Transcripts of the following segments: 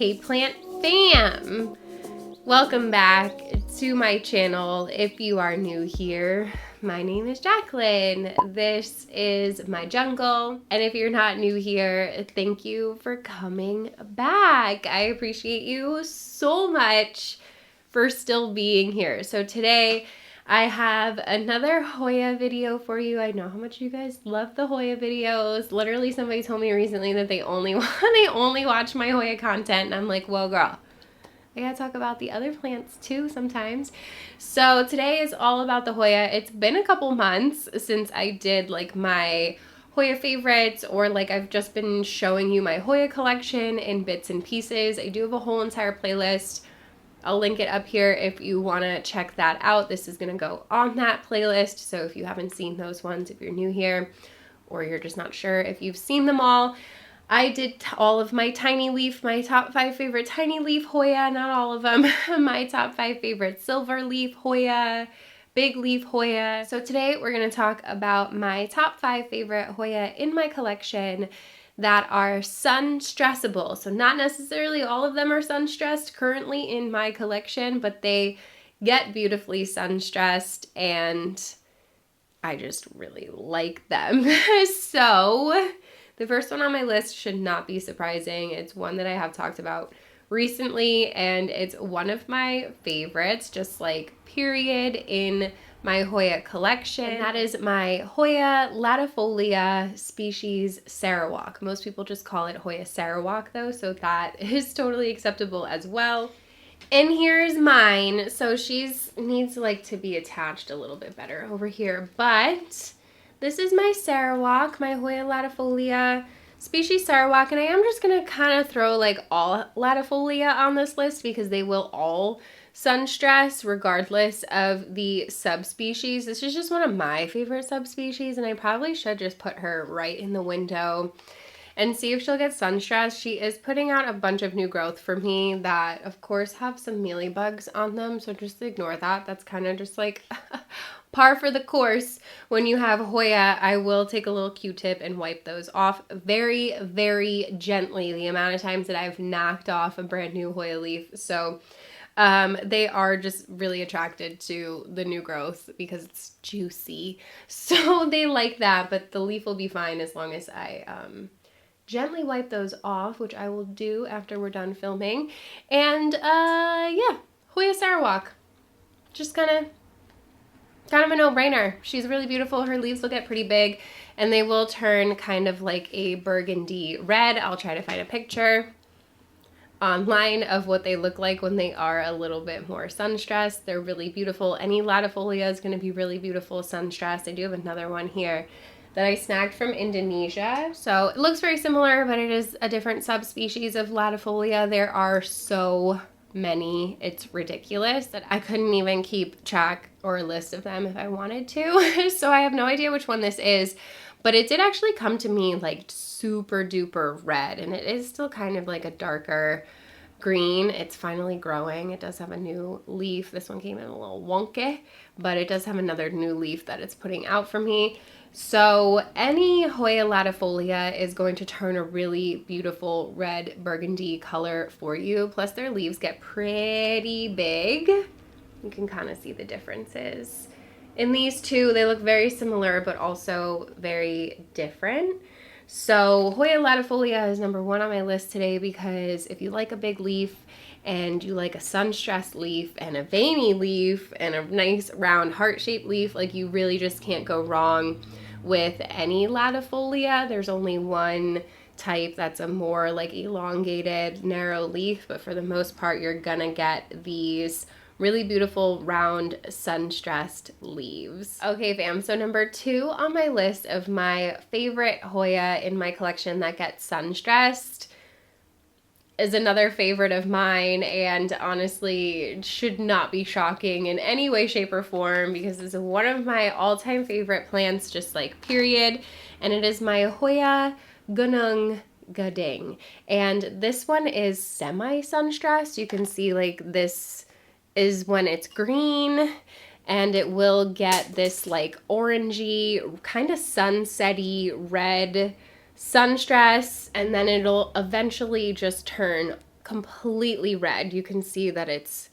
Hey plant fam! Welcome back to my channel. If you are new here, my name is Jaclyn. This is my jungle. And if you're not new here, thank you for coming back. I appreciate you so much for still being here. So today I have another Hoya video for you. I know how much you guys love the Hoya videos. Literally somebody told me recently that they only watch my Hoya content, and I'm like, well girl, I gotta talk about the other plants too sometimes. So today is all about the Hoya. It's been a couple months since I did like my Hoya favorites, or like I've just been showing you my Hoya collection in bits and pieces. I do have a whole entire playlist. I'll link it up here if you want to check that out. This is going to go on that playlist, so if you haven't seen those ones, if you're new here, or you're just not sure if you've seen them all, I did all of my tiny leaf, my top 5 favorite tiny leaf Hoya, not all of them, my top 5 favorite silver leaf Hoya, big leaf Hoya. So today we're going to talk about my top 5 favorite Hoya in my collection that are sun-stressable. So not necessarily all of them are sun-stressed currently in my collection, but they get beautifully sun-stressed and I just really like them. So the first one on my list should not be surprising. It's one that I have talked about recently, and it's one of my favorites, just like period, in my Hoya collection. And that is my Hoya latifolia species Sarawak. Most people just call it Hoya Sarawak though, so that is totally acceptable as well. And here's mine. So she's needs like to be attached a little bit better over here, but this is my Sarawak, my Hoya latifolia species Sarawak, and I am just gonna kind of throw like all latifolia on this list because they will all sun stress regardless of the subspecies. This is just one of my favorite subspecies, and I probably should just put her right in the window and see if she'll get sun stressed. She is putting out a bunch of new growth for me that of course have some mealybugs on them, so just ignore that. That's kind of just like par for the course when you have Hoya. I will take a little Q-tip and wipe those off very, very gently, the amount of times that I've knocked off a brand new Hoya leaf. So they are just really attracted to the new growth because it's juicy. So they like that, but the leaf will be fine as long as I gently wipe those off, which I will do after we're done filming. And yeah, Hoya Sarawak, just kind of a no-brainer. She's really beautiful. Her leaves will get pretty big and they will turn kind of like a burgundy red. I'll try to find a picture online of what they look like when they are a little bit more sun-stressed. They're really beautiful. Any latifolia is going to be really beautiful sun-stressed. I do have another one here that I snagged from Indonesia. So it looks very similar, but it is a different subspecies of latifolia. There are so many, it's ridiculous that I couldn't even keep track or a list of them if I wanted to. So I have no idea which one this is, but it did actually come to me like super duper red, and it is still kind of like a darker green. It's finally growing. It does have a new leaf. This one came in a little wonky, but it does have another new leaf that it's putting out for me. So any Hoya latifolia is going to turn a really beautiful red burgundy color for you. Plus their leaves get pretty big. You can kind of see the differences. In these two, they look very similar, but also very different. So Hoya latifolia is number 1 on my list today because if you like a big leaf and you like a sun-stressed leaf and a veiny leaf and a nice round heart-shaped leaf, like you really just can't go wrong with any latifolia. There's only one type that's a more like elongated, narrow leaf, but for the most part, you're gonna get these really beautiful round sun-stressed leaves. Okay fam, so number 2 on my list of my favorite Hoya in my collection that gets sun-stressed is another favorite of mine, and honestly should not be shocking in any way, shape, or form because it's one of my all-time favorite plants, just like period, and it is my Hoya gunnngung. And this one is semi-sun-stressed. You can see like this is when it's green, and it will get this like orangey, kind of sunsetty red sun stress, and then it'll eventually just turn completely red. You can see that it's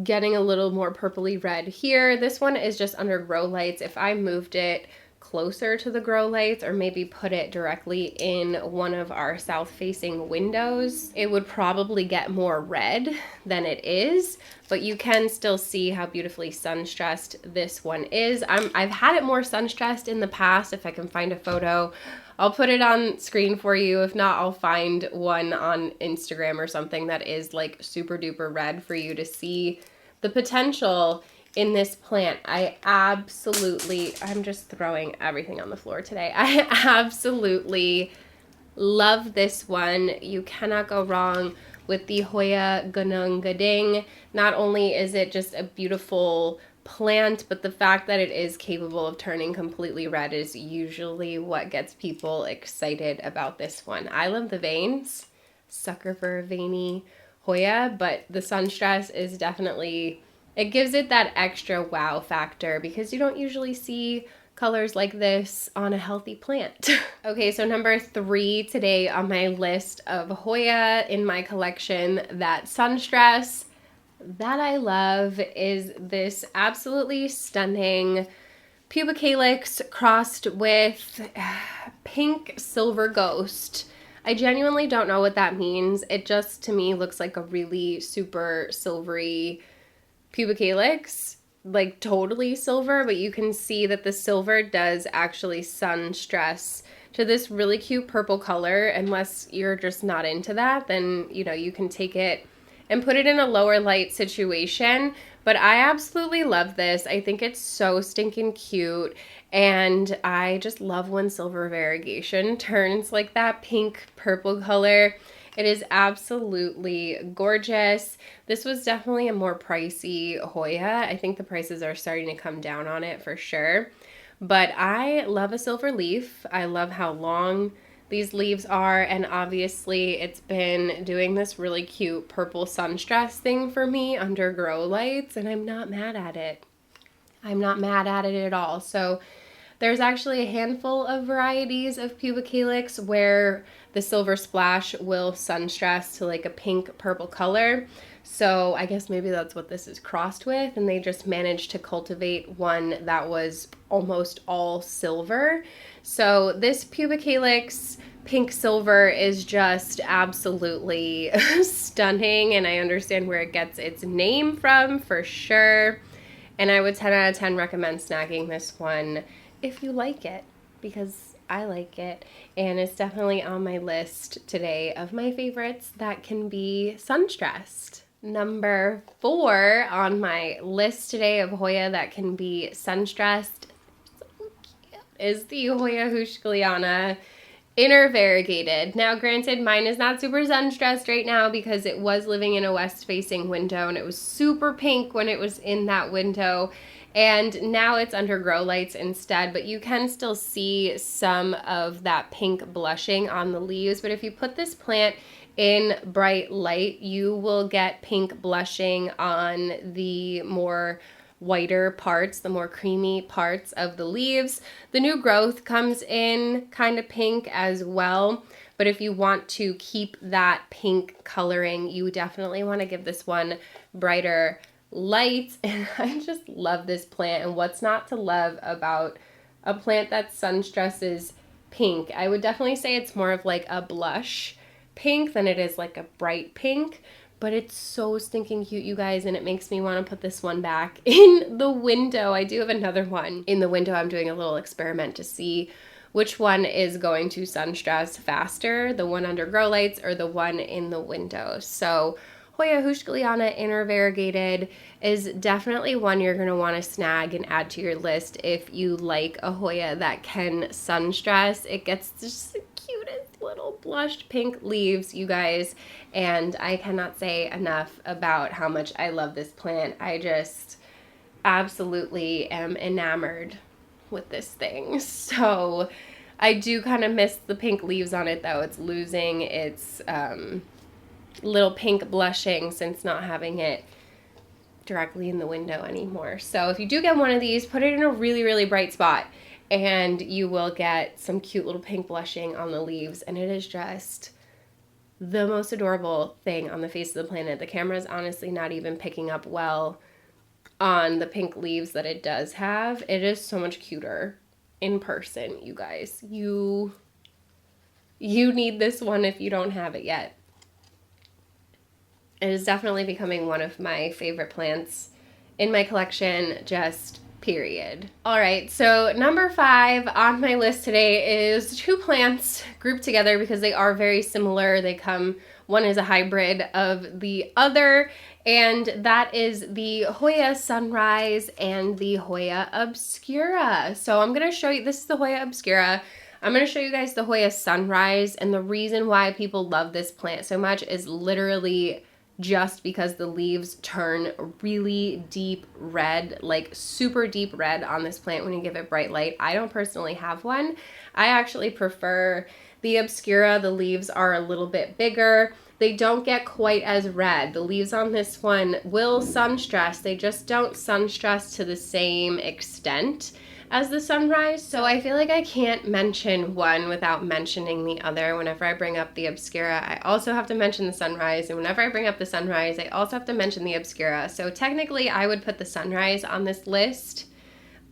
getting a little more purpley red here. This one is just under grow lights. If I moved it closer to the grow lights or maybe put it directly in one of our south facing windows, it would probably get more red than it is, but you can still see how beautifully sun-stressed this one is. I've had it more sun-stressed in the past. If I can find a photo, I'll put it on screen for you. If not, I'll find one on Instagram or something that is like super duper red for you to see the potential in this plant. I'm just throwing everything on the floor today. I absolutely love this one. You cannot go wrong with the Hoya gunnngung. Not only is it just a beautiful plant, but the fact that it is capable of turning completely red is usually what gets people excited about this one. I love the veins, sucker for a veiny Hoya, but the Sunstress is definitely, it gives it that extra wow factor because you don't usually see colors like this on a healthy plant. Okay, so number 3 today on my list of Hoya in my collection that Sunstress that I love is this absolutely stunning pubicalyx crossed with pink silver ghost. I genuinely don't know what that means. It just to me looks like a really super silvery pubicalyx, like totally silver, but you can see that the silver does actually sun stress to this really cute purple color. Unless you're just not into that, then you know, you can take it and put it in a lower light situation. But I absolutely love this. I think it's so stinking cute, and I just love when silver variegation turns like that pink purple color. It is absolutely gorgeous. This was definitely a more pricey Hoya. I think the prices are starting to come down on it for sure. But I love a silver leaf. I love how long these leaves are, and obviously it's been doing this really cute purple sunstress thing for me under grow lights, and I'm not mad at it. I'm not mad at it at all. So there's actually a handful of varieties of pubicalyx where the silver splash will sunstress to like a pink purple color. So I guess maybe that's what this is crossed with, and they just managed to cultivate one that was almost all silver. So this pubicalyx pink silver is just absolutely stunning, and I understand where it gets its name from for sure. And I would 10 out of 10 recommend snagging this one if you like it, because I like it, and it's definitely on my list today of my favorites that can be sunstressed. Number 4 on my list today of Hoya that can be sunstressed is the Hoya huskliana inner variegated. Now granted, mine is not super sunstressed right now because it was living in a west facing window and it was super pink when it was in that window, and now it's under grow lights instead, but you can still see some of that pink blushing on the leaves. But if you put this plant in bright light, you will get pink blushing on the more whiter parts, the more creamy parts of the leaves. The new growth comes in kind of pink as well, but if you want to keep that pink coloring, you definitely want to give this one brighter light. And I just love this plant, and what's not to love about a plant that sunstresses pink? I would definitely say it's more of like a blush pink than it is like a bright pink. But it's so stinking cute, you guys, and it makes me want to put this one back in the window. I do have another one in the window. I'm doing a little experiment to see which one is going to sunstress faster, the one under grow lights or the one in the window. So Hoya huskliana inner variegated is definitely one you're going to want to snag and add to your list if you like a Hoya that can sunstress. It gets just the cutest little blushed pink leaves, you guys, and I cannot say enough about how much I love this plant. I just absolutely am enamored with this thing. So I do kind of miss the pink leaves on it though. It's losing its little pink blushing since not having it directly in the window anymore. So if you do get one of these, put it in a really, really bright spot and you will get some cute little pink blushing on the leaves, and it is just the most adorable thing on the face of the planet. The camera is honestly not even picking up well on the pink leaves that it does have. It is so much cuter in person, you guys. You need this one if you don't have it yet. It is definitely becoming one of my favorite plants in my collection, just period. All right, so number 5 on my list today is 2 plants grouped together because they are very similar. They come, one is a hybrid of the other, and that is the Hoya Sunrise and the Hoya Obscura. So I'm gonna show you, this is the Hoya Obscura. I'm going to show you guys the Hoya Sunrise, and the reason why people love this plant so much is literally just because the leaves turn really deep red, like super deep red on this plant when you give it bright light. I don't personally have one. I actually prefer the Obscura. The leaves are a little bit bigger. They don't get quite as red. The leaves on this one will sunstress. They just don't sunstress to the same extent as the Sunrise. So I feel like I can't mention one without mentioning the other. Whenever I bring up the Obscura, I also have to mention the Sunrise. And whenever I bring up the Sunrise, I also have to mention the Obscura. So technically I would put the Sunrise on this list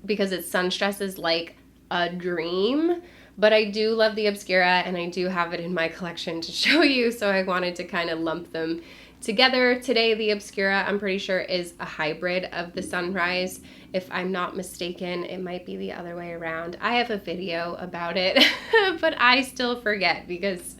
because it sunstresses like a dream. But I do love the Obscura, and I do have it in my collection to show you. So I wanted to kind of lump them together today. The Obscura, I'm pretty sure, is a hybrid of the Sunrise. If I'm not mistaken, it might be the other way around. I have a video about it, but I still forget because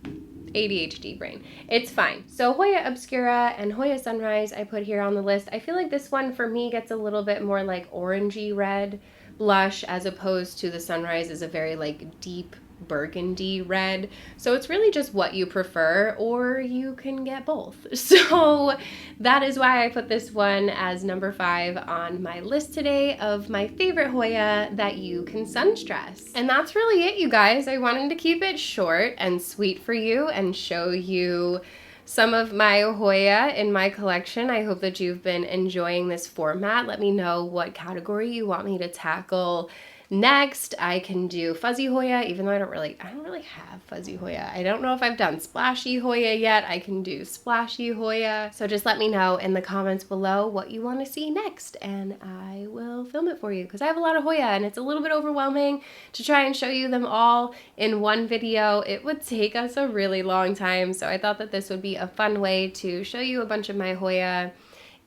ADHD brain. It's fine. So Hoya Obscura and Hoya Sunrise I put here on the list. I feel like this one for me gets a little bit more like orangey red blush, as opposed to the Sunrise is a very like deep burgundy red. So it's really just what you prefer, or you can get both. So that is why I put this one as number 5 on my list today of my favorite Hoya that you can sunstress. And that's really it, you guys. I wanted to keep it short and sweet for you and show you some of my Hoya in my collection. I hope that you've been enjoying this format. Let me know what category you want me to tackle next. I can do fuzzy Hoya, even though I don't really have fuzzy Hoya. I don't know if I've done splashy Hoya yet. I can do splashy Hoya. So just let me know in the comments below what you want to see next, and I will film it for you because I have a lot of Hoya and it's a little bit overwhelming to try and show you them all in one video. It would take us a really long time, so I thought that this would be a fun way to show you a bunch of my Hoya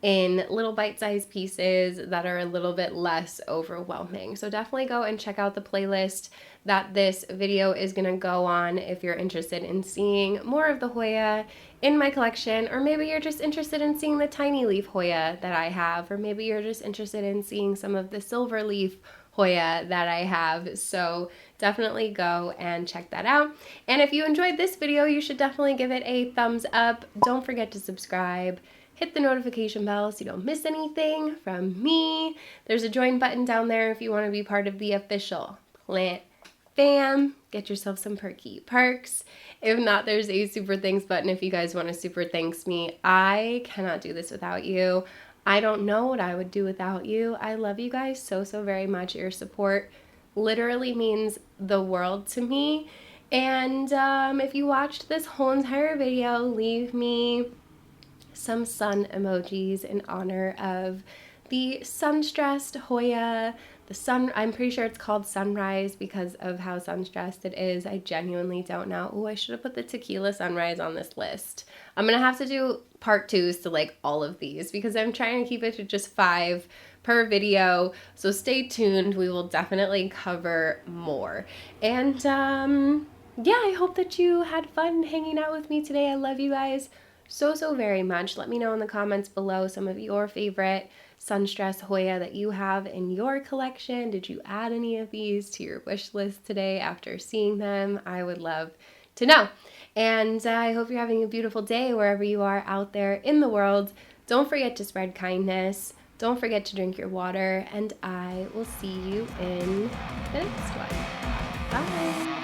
in little bite-sized pieces that are a little bit less overwhelming. So definitely go and check out the playlist that this video is going to go on if you're interested in seeing more of the Hoya in my collection, or maybe you're just interested in seeing the tiny leaf Hoya that I have, or maybe you're just interested in seeing some of the silver leaf Hoya that I have. So definitely go and check that out. And if you enjoyed this video, you should definitely give it a thumbs up. Don't forget to subscribe. Hit the notification bell so you don't miss anything from me. There's a join button down there if you want to be part of the official plant fam. Get yourself some perky perks. If not, there's a super thanks button if you guys want to super thanks me. I cannot do this without you. I don't know what I would do without you. I love you guys so very much. Your support literally means the world to me. And if you watched this whole entire video, leave me some sun emojis in honor of the Sunstressed Hoya. I'm pretty sure it's called Sunrise because of how sunstressed it is. I genuinely don't know. Oh, I should have put the Tequila Sunrise on this list. I'm gonna have to do part 2s to like all of these because I'm trying to keep it to just 5 per video. So stay tuned. We will definitely cover more. And yeah, I hope that you had fun hanging out with me today. I love you guys so very much. Let me know in the comments below some of your favorite Sunstressed Hoya that you have in your collection. Did you add any of these to your wish list today after seeing them? I would love to know. And I hope you're having a beautiful day wherever you are out there in the world. Don't forget to spread kindness. Don't forget to drink your water, and I will see you in the next one. Bye.